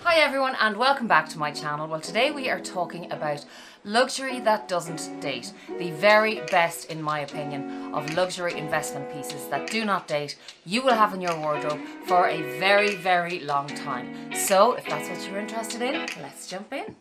Hi everyone and welcome back to my channel. Well, today we are talking about luxury that doesn't date. The very best, in my opinion, of luxury investment pieces that do not date you will have in your wardrobe for a very, very long time. So if that's what you're interested in, let's jump in.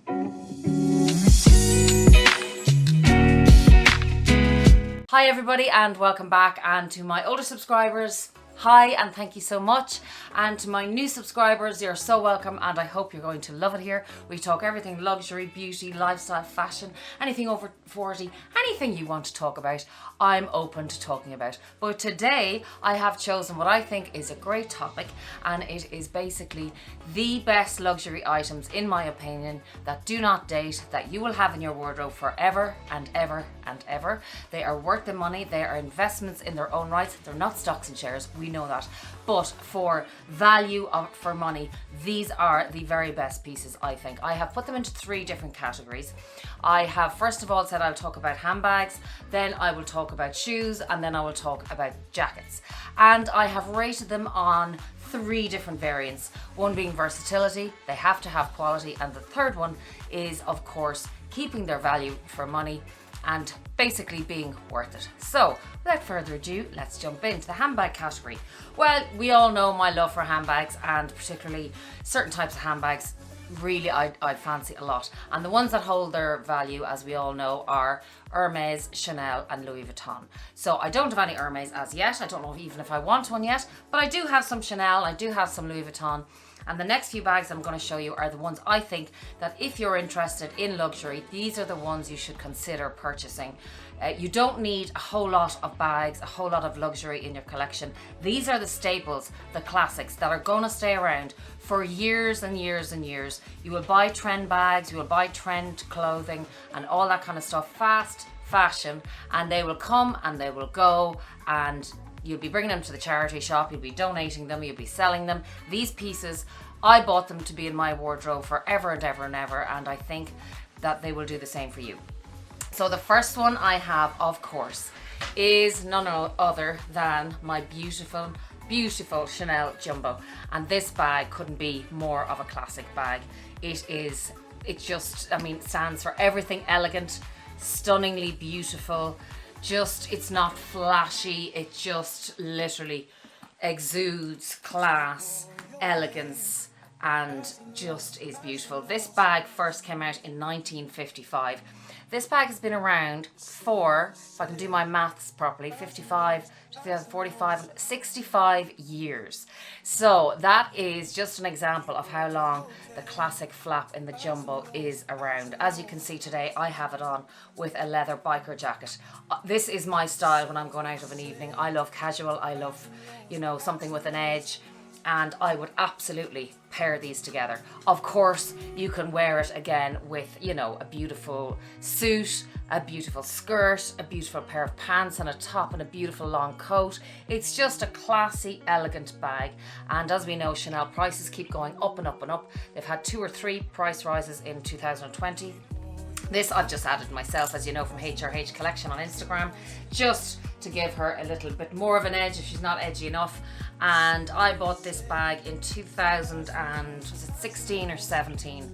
Hi everybody and welcome back, and to my older subscribers, hi and thank you so much, and to my new subscribers, you're so welcome and I hope you're going to love it here. We talk everything luxury, beauty, lifestyle, fashion, anything over 40, anything you want to talk about, I'm open to talking about. But today I have chosen what I think is a great topic, and it is basically the best luxury items, in my opinion, that do not date, that you will have in your wardrobe forever and ever and ever. They are worth the money, they are investments in their own rights, they're not stocks and shares, we know that, but for value for money, these are the very best pieces, I think. I have put them into three different categories. I have first of all said I'll talk about handbags, then I will talk about shoes, and then I will talk about jackets. And I have rated them on three different variants, one being versatility, they have to have quality, and the third one is, of course, keeping their value for money and basically being worth it. So without further ado, let's jump into the handbag category. Well, we all know my love for handbags, and particularly certain types of handbags really I fancy a lot, and the ones that hold their value, as we all know, are Hermes, Chanel and Louis Vuitton. So I don't have any Hermes as yet, I don't know even if I want one yet, but I do have some Chanel, I do have some Louis Vuitton. And the next few bags I'm going to show you are the ones I think that if you're interested in luxury, these are the ones you should consider purchasing. You don't need a whole lot of bags, a whole lot of luxury in your collection. These are the staples, the classics that are going to stay around for years and years and years. You will buy trend bags, you will buy trend clothing and all that kind of stuff, fast fashion, and they will come and they will go, and you'll be bringing them to the charity shop, you'll be donating them, you'll be selling them. These pieces, I bought them to be in my wardrobe forever and ever and ever, and I think that they will do the same for you. So the first one I have, of course, is none other than my beautiful, beautiful Chanel Jumbo. And this bag couldn't be more of a classic bag. It just, I mean, stands for everything elegant, stunningly beautiful. Just, it's not flashy, it just literally exudes class, elegance, and just is beautiful. This bag first came out in 1955. This bag has been around for, if I can do my maths properly, 55 to 2045, 65 years. So that is just an example of how long the classic flap in the Jumbo is around. As you can see today, I have it on with a leather biker jacket. This is my style when I'm going out of an evening. I love casual, I love, you know, something with an edge, and I would absolutely pair these together. Of course, you can wear it again with, you know, a beautiful suit, a beautiful skirt, a beautiful pair of pants and a top and a beautiful long coat. It's just a classy, elegant bag. And as we know, Chanel prices keep going up and up and up. They've had 2 or 3 price rises in 2020. This I've just added myself, as you know, from HRH Collection on Instagram, just to give her a little bit more of an edge if she's not edgy enough. And I bought this bag in 2016 or 17,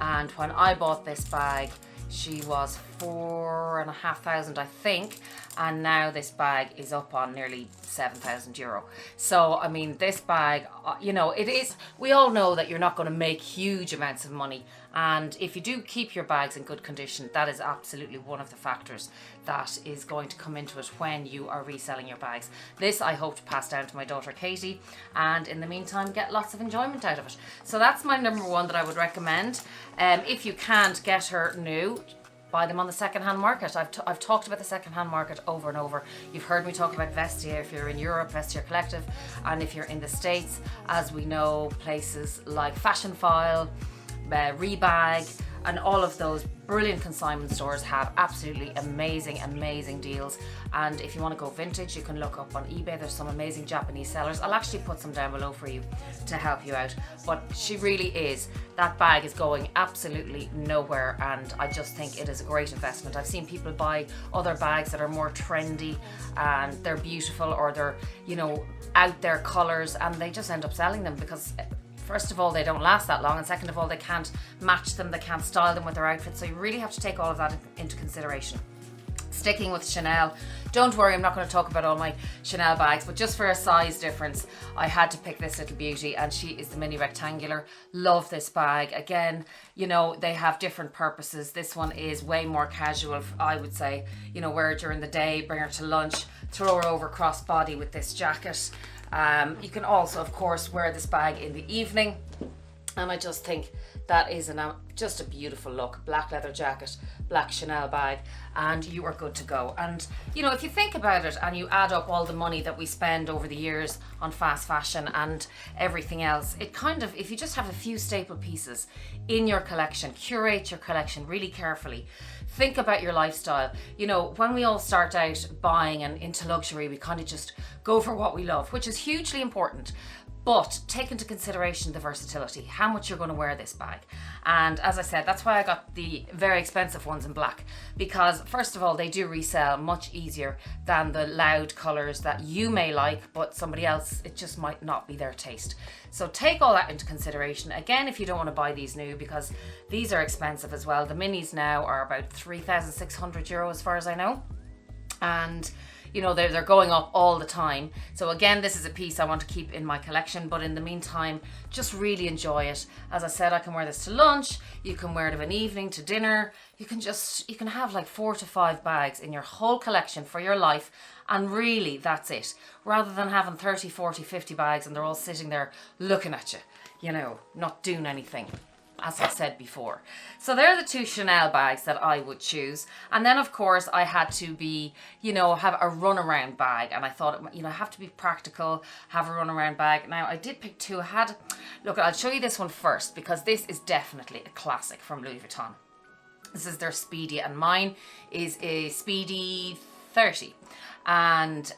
and when I bought this bag she was €4,500 I think, and now this bag is up on nearly €7,000. So I mean, this bag, you know, it is, we all know that you're not going to make huge amounts of money, and if you do keep your bags in good condition, that is absolutely one of the factors that is going to come into it when you are reselling your bags. This I hope to pass down to my daughter Katie, and in the meantime get lots of enjoyment out of it. So that's my number one that I would recommend. If you can't get her new, buy them on the second-hand market. I've talked about the second-hand market over and over. You've heard me talk about Vestia if you're in Europe, Vestia Collective, and if you're in the States, as we know, places like Fashion File, Rebag, and all of those brilliant consignment stores have absolutely amazing deals. And if you want to go vintage, you can look up on eBay. There's some amazing Japanese sellers. I'll actually put some down below for you to help you out. But she really is, that bag is going absolutely nowhere, and I just think it is a great investment. I've seen people buy other bags that are more trendy and they're beautiful, or they're, you know, out there colors, and they just end up selling them because first of all, they don't last that long, and second of all, they can't match them, they can't style them with their outfits, so you really have to take all of that into consideration. Sticking with Chanel, don't worry, I'm not going to talk about all my Chanel bags, but just for a size difference, I had to pick this little beauty, and she is the mini rectangular. Love this bag. Again, you know, they have different purposes. This one is way more casual, I would say. You know, wear her during the day, bring her to lunch, throw her over crossbody with this jacket. You can also, of course, wear this bag in the evening, and I just think that is just a beautiful look. Black leather jacket, black Chanel bag, and you are good to go. And you know, if you think about it and you add up all the money that we spend over the years on fast fashion and everything else, it kind of, if you just have a few staple pieces in your collection, curate your collection really carefully, think about your lifestyle. You know, when we all start out buying and into luxury, we kind of just go for what we love, which is hugely important. But take into consideration the versatility, how much you're going to wear this bag. And as I said, that's why I got the very expensive ones in black, because first of all, they do resell much easier than the loud colours that you may like, but somebody else, it just might not be their taste. So take all that into consideration. Again, if you don't want to buy these new, because these are expensive as well. The minis now are about €3,600 as far as I know. And you know, they're going up all the time. So again, this is a piece I want to keep in my collection, but in the meantime, just really enjoy it. As I said, I can wear this to lunch, you can wear it of an evening to dinner, you can have like 4 to 5 bags in your whole collection for your life, and really that's it. Rather than having 30, 40, 50 bags and they're all sitting there looking at you, you know, not doing anything, as I said before. So they're the 2 Chanel bags that I would choose. And then of course I had to be, you know, have a runaround bag, and I thought, you know, I have to be practical, have a runaround bag. Now I did pick 2. Look, I'll show you this one first, because this is definitely a classic from Louis Vuitton. This is their Speedy, and mine is a Speedy 30. And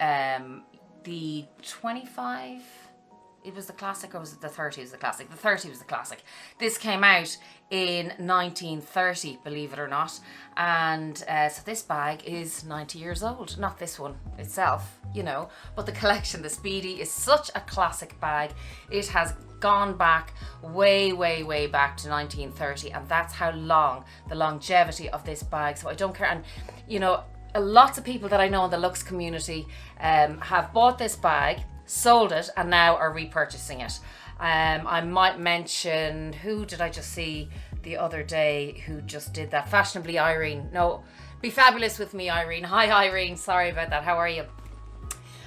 the 25, it was the classic, or was it the 30 was the classic? The 30 was the classic. This came out in 1930, believe it or not. And so this bag is 90 years old. Not this one itself, you know, but the collection, the Speedy, is such a classic bag. It has gone back way, way, way back to 1930. And that's how long, the longevity of this bag. So I don't care. And, you know, lots of people that I know in the luxe community have bought this bag, sold it, and now are repurchasing it. I might mention, who did I just see the other day who just did that? Fashionably Irene. No, Be Fabulous with me, Irene. Hi Irene, sorry about that, how are you?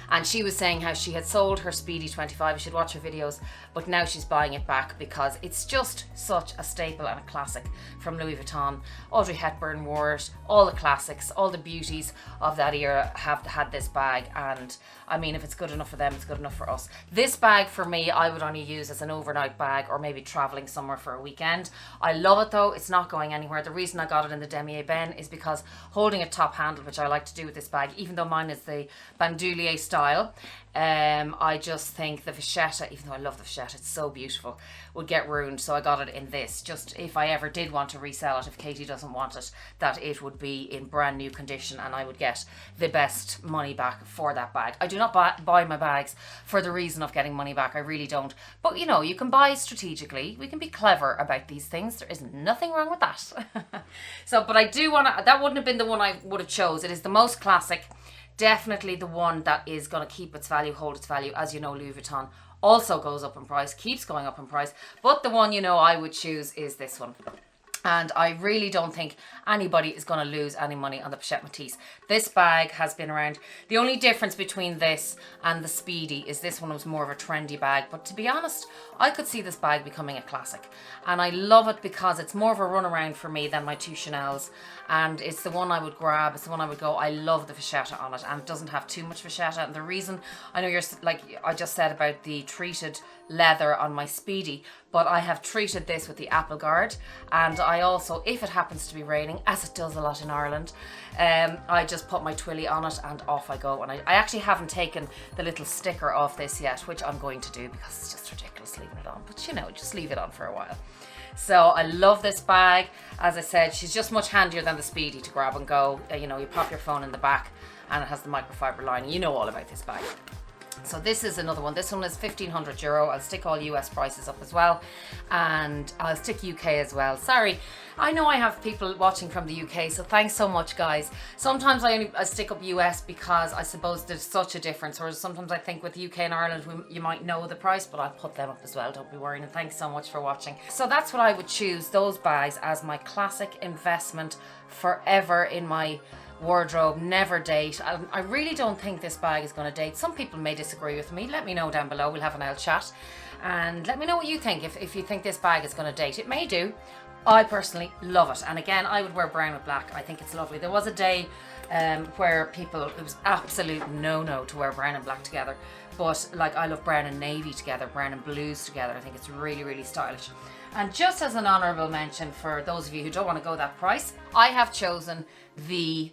And she was saying how she had sold her Speedy 25. You should watch her videos, but now she's buying it back because it's just such a staple and a classic from Louis Vuitton. Audrey Hepburn wore it, all the classics, all the beauties of that era have had this bag, and I mean, if it's good enough for them, it's good enough for us. This bag for me, I would only use as an overnight bag or maybe traveling somewhere for a weekend. I love it though, it's not going anywhere. The reason I got it in the Demi Ebene is because holding a top handle, which I like to do with this bag, even though mine is the bandoulier style, I just think the vachetta, even though I love the vachetta, it's so beautiful, would get ruined. So I got it in this, just if I ever did want to resell it, if Katie doesn't want it, that it would be in brand new condition and I would get the best money back for that bag. I do not buy my bags for the reason of getting money back, I really don't. But you know, you can buy strategically, we can be clever about these things, there is nothing wrong with that. So, but I do want to, that wouldn't have been the one I would have chose. It is the most classic. Definitely the one that is going to keep its value, hold its value. As you know, Louis Vuitton also goes up in price, keeps going up in price. But the one, you know, I would choose is this one. And I really don't think anybody is going to lose any money on the Pochette Métis. This bag has been around. The only difference between this and the Speedy is this one was more of a trendy bag. But to be honest, I could see this bag becoming a classic. And I love it because it's more of a runaround for me than my 2 Chanels. And it's the one I would grab. It's the one I would go, I love the vachetta on it. And it doesn't have too much vachetta. And the reason, I know you're, like I just said about the treated leather on my Speedy, but I have treated this with the apple guard, and I also, if it happens to be raining, as it does a lot in Ireland, I just put my twilly on it and off I go. And I actually haven't taken the little sticker off this yet, which I'm going to do because it's just ridiculous leaving it on, but you know, just leave it on for a while. So I love this bag. As I said, she's just much handier than the Speedy to grab and go. You know, you pop your phone in the back and it has the microfiber lining. You know all about this bag. So this is another one. This one is €1,500. I'll stick all US prices up as well, and I'll stick UK as well. Sorry, I know I have people watching from the UK, so thanks so much, guys. Sometimes I stick up US because I suppose there's such a difference, whereas sometimes I think with UK and Ireland you might know the price, but I'll put them up as well, don't be worrying. And thanks so much for watching. So that's what I would choose, those bags, as my classic investment forever in my wardrobe, never date. I really don't think this bag is going to date. Some people may disagree with me. Let me know down below. We'll have an old chat and let me know what you think, if you think this bag is going to date. It may do. I personally love it, and again, I would wear brown with black. I think it's lovely. There was a day where it was absolute no to wear brown and black together, but like, I love brown and navy together, brown and blues together. I think it's really stylish. And just as an honourable mention for those of you who don't want to go that price, I have chosen the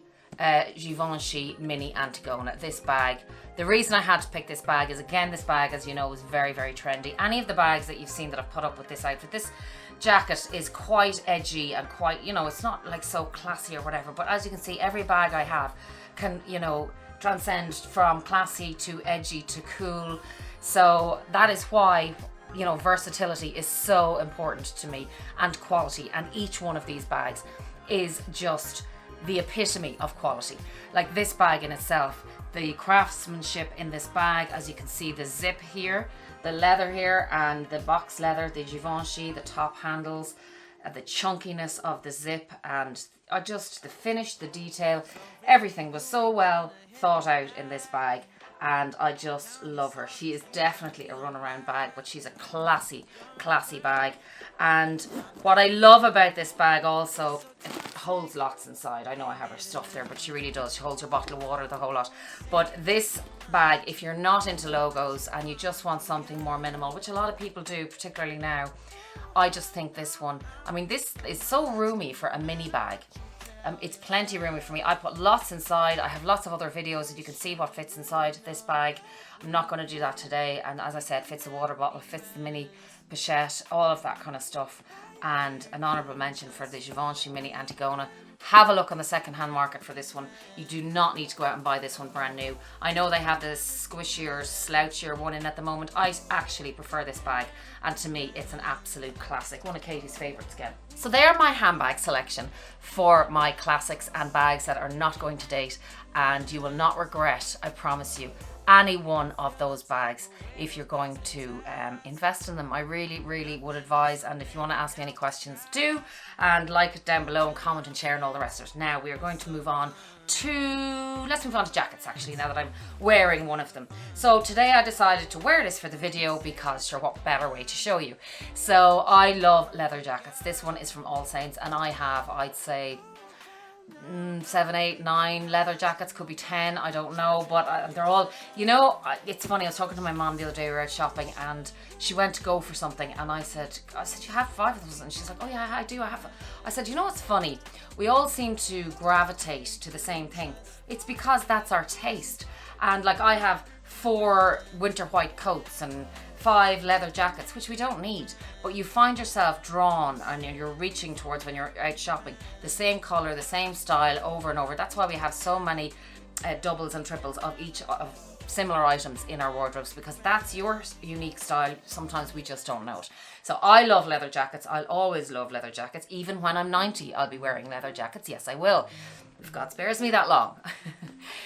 Givenchy Mini Antigona, this bag. The reason I had to pick this bag is, again, this bag, as you know, is very trendy. Any of the bags that you've seen that I've put up with this outfit, this jacket is quite edgy and quite, you know, it's not like so classy or whatever, but as you can see, every bag I have can, you know, transcend from classy to edgy to cool. So that is why, you know, versatility is so important to me, and quality, and each one of these bags is just the epitome of quality. Like this bag in itself, the craftsmanship in this bag, as you can see, the zip here, the leather here, and the box leather, the Givenchy, the top handles, the chunkiness of the zip, and just the finish, the detail, everything was so well thought out in this bag. And I just love her. She is definitely a runaround bag, but she's a classy bag. And what I love about this bag also, it holds lots inside. I know I have her stuff there, but she really does. She holds her bottle of water, the whole lot. But this bag, if you're not into logos and you just want something more minimal, which a lot of people do, particularly now, I just think this one, I mean, this is so roomy for a mini bag. It's plenty roomy for me. I put lots inside. I have lots of other videos that you can see what fits inside this bag. I'm not going to do that today. And as I said, fits the water bottle, fits the mini pochette, all of that kind of stuff. And an honourable mention for the Givenchy Mini Antigona. Have a look on the second-hand market for this one. You do not need to go out and buy this one brand new. I know they have this squishier, slouchier one in at the moment. I actually prefer this bag, and to me, it's an absolute classic. One of Katie's favourites again. So they are my handbag selection for my classics and bags that are not going to date, and you will not regret, I promise you, any one of those bags if you're going to invest in them. I really would advise, and if you want to ask me any questions, do, and like it down below and comment and share and all the rest of it. Now we are going to move on to, let's move on to jackets actually, now that I'm wearing one of them. So today I decided to wear this for the video because sure, what better way to show you. So I love leather jackets. This one is from All Saints, and I have, I'd say, 7, 8, 9 leather jackets, could be 10, I don't know, but they're all, you know, it's funny, I was talking to my mom the other day, we were out shopping, and she went to go for something, and I said, you have 5 of those? And she's like, oh yeah, I do, I have. I said, you know what's funny? We all seem to gravitate to the same thing. It's because that's our taste. And like, I have 4 winter white coats and 5 leather jackets, which we don't need, but you find yourself drawn and you're reaching towards, when you're out shopping, the same color, the same style over and over. That's why we have so many doubles and triples of each of similar items in our wardrobes, because that's your unique style. Sometimes we just don't know it. So I love leather jackets. I'll always love leather jackets. Even when I'm 90, I'll be wearing leather jackets. Yes, I will, if God spares me that long.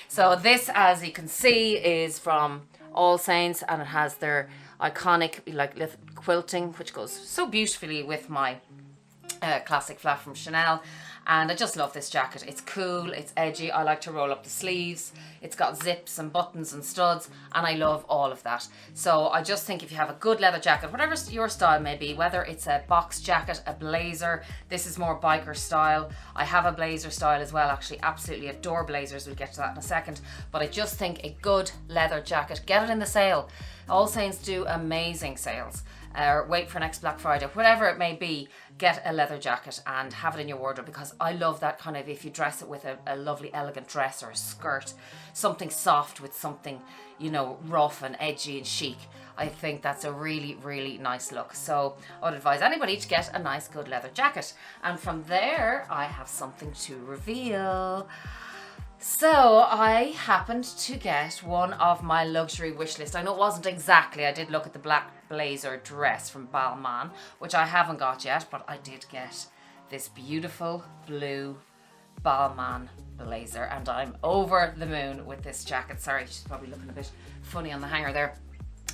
So this, as you can see, is from All Saints, and it has their iconic like quilting, which goes so beautifully with my classic flat from Chanel. And I just love this jacket. It's cool, it's edgy. I like to roll up the sleeves. It's got zips and buttons and studs, and I love all of that. So I just think if you have a good leather jacket, whatever your style may be, whether it's a box jacket, a blazer, this is more biker style. I have a blazer style as well, actually. Absolutely adore blazers. We'll get to that in a second. But I just think a good leather jacket, get it in the sale. All Saints do amazing sales. Or wait for next Black Friday, whatever it may be, get a leather jacket and have it in your wardrobe, because I love that kind of, if you dress it with a lovely elegant dress or a skirt, something soft with something, you know, rough and edgy and chic. I think that's a really nice look. So I would advise anybody to get a nice good leather jacket. And from there, I have something to reveal. So I happened to get one of my luxury wish list. I know it wasn't exactly, I did look at the black blazer dress from Balmain, which I haven't got yet, but I did get this beautiful blue Balmain blazer, and I'm over the moon with this jacket. Sorry, she's probably looking a bit funny on the hanger there,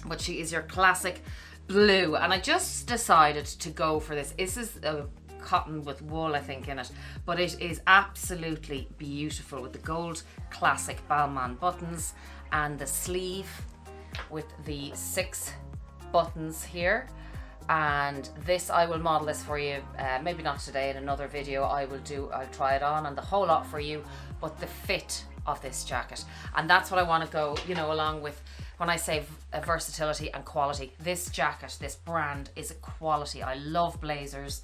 but she is your classic blue, and I just decided to go for this. This is a cotton with wool, I think, in it, but it is absolutely beautiful with the gold classic Balmain buttons and the sleeve with the 6 buttons here. And this, I will model this for you, maybe not today, in another video I'll try it on and the whole lot for you, but the fit of this jacket, and that's what I want to go, you know, along with when I say versatility and quality. This jacket, this brand, is a quality. I love blazers.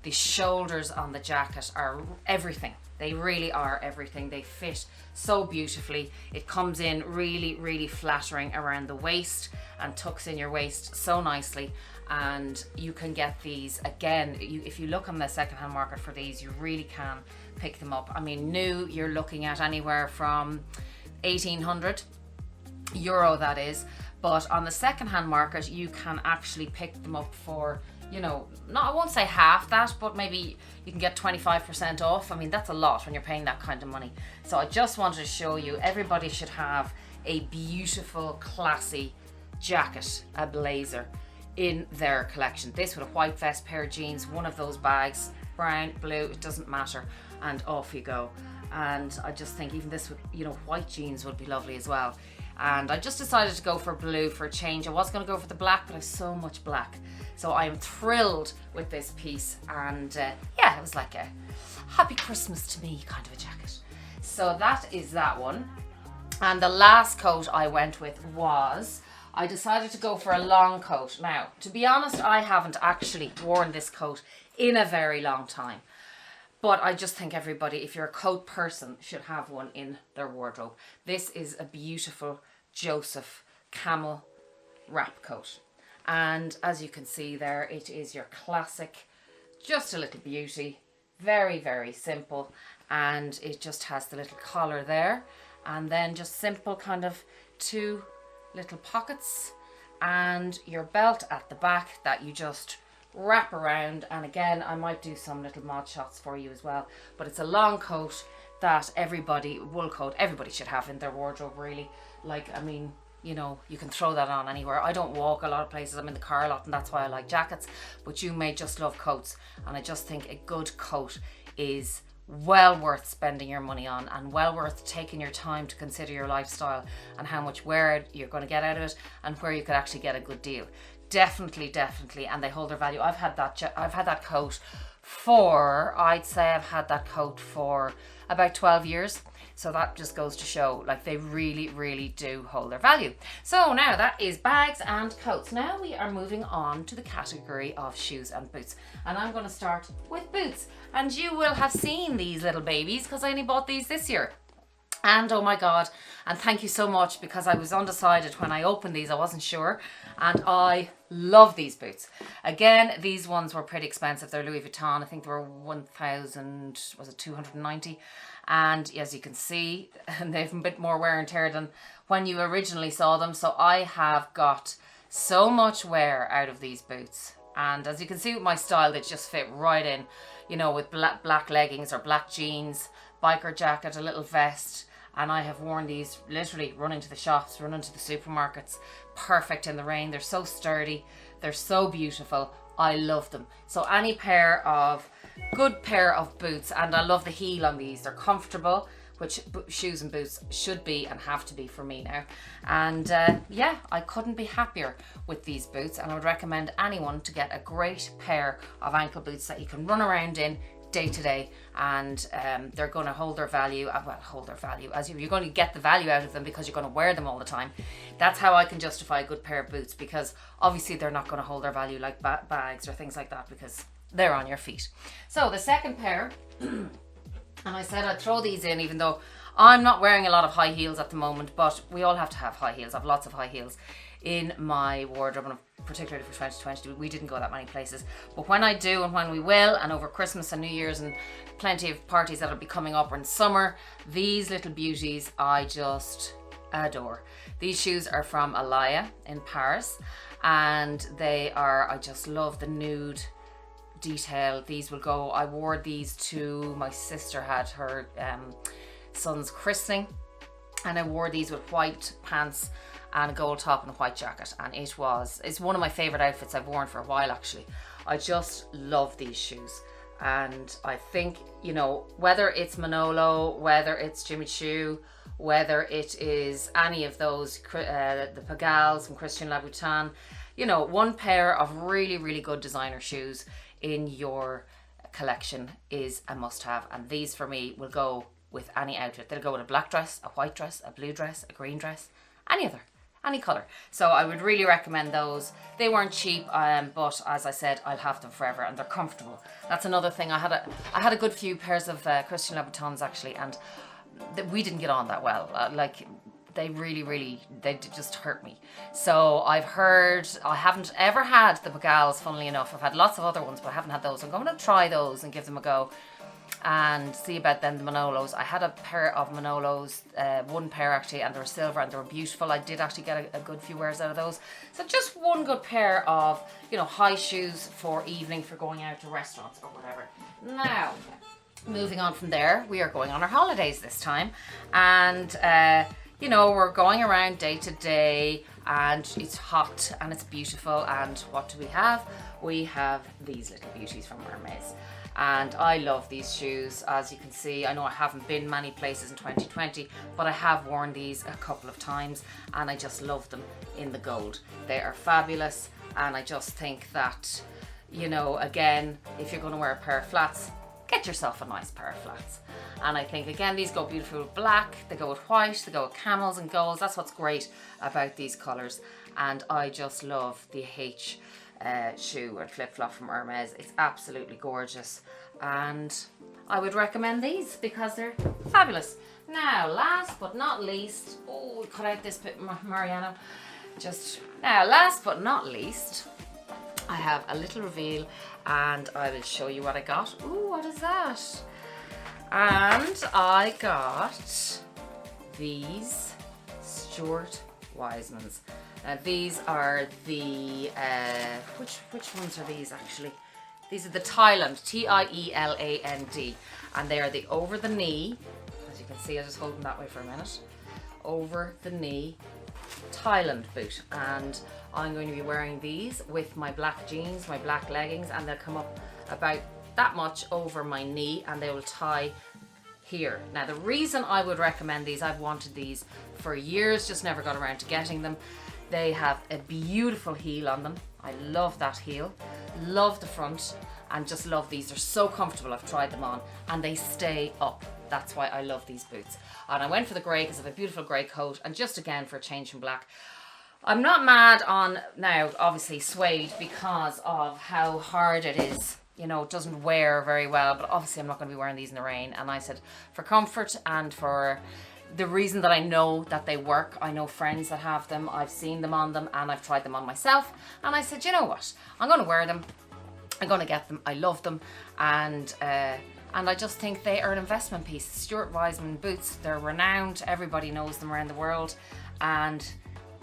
The shoulders on the jacket are everything. They really are everything. They fit so beautifully. It comes in really, really flattering around the waist and tucks in your waist so nicely. And you can get these, again, if you look on the secondhand market for these, you really can pick them up. I mean, new, you're looking at anywhere from 1,800 euro, that is. But on the secondhand market, you can actually pick them up for, you know, I won't say half that, but maybe you can get 25% off. I mean, that's a lot when you're paying that kind of money. So I just wanted to show you, everybody should have a beautiful, classy jacket, a blazer in their collection. This with a white vest, pair of jeans, one of those bags, brown, blue, it doesn't matter, and off you go. And I just think even this with, you know, white jeans would be lovely as well. And I just decided to go for blue for a change. I was going to go for the black, but I have so much black. So I am thrilled with this piece. And yeah, it was like a happy Christmas to me kind of a jacket. So that is that one. And the last coat I went with was, I decided to go for a long coat. Now, to be honest, I haven't actually worn this coat in a very long time. But I just think everybody, if you're a coat person, should have one in their wardrobe. This is a beautiful Joseph camel wrap coat. And as you can see there, it is your classic, just a little beauty. Very, very simple. And it just has the little collar there. And then just simple kind of 2 little pockets. And your belt at the back that you just wrap around. And again, I might do some little mod shots for you as well, but it's a long coat that wool coat, everybody should have in their wardrobe, really. Like, I mean, you know, you can throw that on anywhere. I don't walk a lot of places, I'm in the car a lot, and that's why I like jackets, but you may just love coats. And I just think a good coat is well worth spending your money on, and well worth taking your time to consider your lifestyle and how much wear you're going to get out of it, and where you could actually get a good deal. Definitely, and they hold their value. I've had that coat for, I'd say I've had that coat for about 12 years. So that just goes to show, like, they really, really do hold their value. So now that is bags and coats. Now we are moving on to the category of shoes and boots. And I'm going to start with boots. And you will have seen these little babies because I only bought these this year. And oh my God, and thank you so much, because I was undecided when I opened these, I wasn't sure, and I love these boots. Again, these ones were pretty expensive. They're Louis Vuitton. I think they were 290, and as you can see, they have a bit more wear and tear than when you originally saw them. So I have got so much wear out of these boots, and as you can see with my style, they just fit right in, you know, with black leggings or black jeans, biker jacket, a little vest. And I have worn these literally running to the shops, running to the supermarkets. Perfect in the rain. They're so sturdy. They're so beautiful. I love them. So any good pair of boots, and I love the heel on these. They're comfortable, which shoes and boots should be and have to be for me now. And yeah, I couldn't be happier with these boots, and I would recommend anyone to get a great pair of ankle boots that you can run around in day to day, and they're going to hold their value. As you're going to get the value out of them because you're going to wear them all the time. That's how I can justify a good pair of boots, because obviously they're not going to hold their value like bags or things like that, because they're on your feet. So the second pair, and I said I'd throw these in, even though I'm not wearing a lot of high heels at the moment, but we all have to have high heels. I have lots of high heels. in my wardrobe, and particularly for 2020, we didn't go that many places. But when I do, and when we will, and over Christmas and New Year's, and plenty of parties that'll be coming up, or in summer, these little beauties I just adore. These shoes are from Alaya in Paris, and they are, I just love the nude detail. These will go, I wore these to, my sister had her son's christening, and I wore these with white pants and a gold top and a white jacket, and it's one of my favorite outfits I've worn for a while actually. I just love these shoes, and I think, you know, whether it's Manolo, whether it's Jimmy Choo, whether it is any of those, the Pagals from Christian Louboutin, you know, one pair of really, really good designer shoes in your collection is a must-have, and these for me will go with any outfit. They'll go with a black dress, a white dress, a blue dress, a green dress, any colour. So I would really recommend those. They weren't cheap, but as I said, I'll have them forever, and they're comfortable. That's another thing. I had a good few pairs of Christian Louboutins actually, and we didn't get on that well. Like, they really, they just hurt me. So I've heard, I haven't ever had the Pagals, funnily enough. I've had lots of other ones, but I haven't had those. I'm going to try those and give them a go and see about them, the Manolos. I had a pair of Manolos, one pair actually, and they were silver and they were beautiful. I did actually get a good few wears out of those. So just one good pair of, you know, high shoes for evening, for going out to restaurants or whatever. Now, moving on from there, we are going on our holidays this time, and you know, we're going around day to day, and it's hot and it's beautiful, and what do we have? We have these little beauties from Hermes, and I love these shoes. As you can see, I know I haven't been many places in 2020, but I have worn these a couple of times, and I just love them in the gold. They are fabulous, and I just think that, you know, again, if you're going to wear a pair of flats, get yourself a nice pair of flats. And I think, again, these go beautiful with black, they go with white, they go with camels and golds. That's what's great about these colours. And I just love the H shoe or flip-flop from Hermes. It's absolutely gorgeous, and I would recommend these because they're fabulous. Now, last but not least, oh, we cut out this bit, Mariano. Last but not least, I have a little reveal, and I will show you what I got. Ooh, what is that? And I got these Stuart Weitzmans. These are the, which ones are these actually? These are the Thailand, T-I-E-L-A-N-D. And they are the over the knee, as you can see, I'll just hold them that way for a minute. Over the knee Thailand boot. And I'm going to be wearing these with my black jeans, my black leggings, and they'll come up about that much over my knee, and they will tie here. Now, the reason I would recommend these, I've wanted these for years, just never got around to getting them. They have a beautiful heel on them. I love that heel, love the front, and just love these. They're so comfortable. I've tried them on, and they stay up. That's why I love these boots. And I went for the grey because I have a beautiful grey coat, and just again for a change from black. I'm not mad on, now obviously, suede because of how hard it is. You know, it doesn't wear very well, but obviously I'm not going to be wearing these in the rain. And I said, for comfort and for the reason that I know that they work, I know friends that have them, I've seen them on them, and I've tried them on myself. And I said, you know what, I'm going to wear them, I'm going to get them, I love them, and I just think they are an investment piece. Stuart Weitzman boots, they're renowned, everybody knows them around the world, and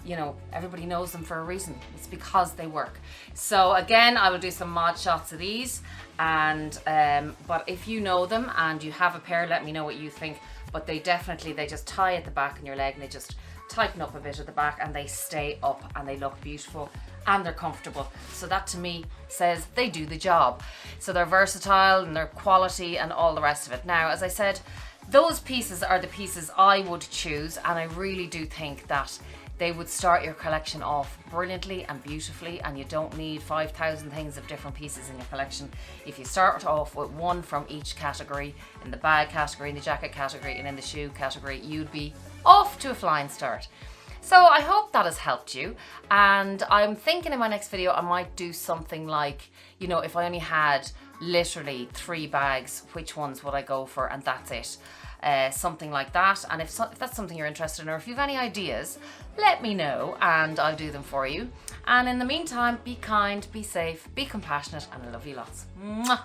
you know, everybody knows them for a reason. It's because they work. So again, I will do some mod shots of these, and but if you know them and you have a pair, let me know what you think. But they just tie at the back in your leg, and they just tighten up a bit at the back, and they stay up, and they look beautiful, and they're comfortable. So that to me says they do the job. So they're versatile, and they're quality, and all the rest of it. Now, as I said, those pieces are the pieces I would choose, and I really do think that they would start your collection off brilliantly and beautifully, and you don't need 5,000 things of different pieces in your collection. If you start off with one from each category, in the bag category, in the jacket category, and in the shoe category, you'd be off to a flying start. So I hope that has helped you, and I'm thinking in my next video I might do something like, you know, if I only had literally 3 bags, which ones would I go for, and that's it. something like that. And if that's something you're interested in, or if you have any ideas, let me know and I'll do them for you. And in the meantime, be kind, be safe, be compassionate, and I love you lots. Mwah!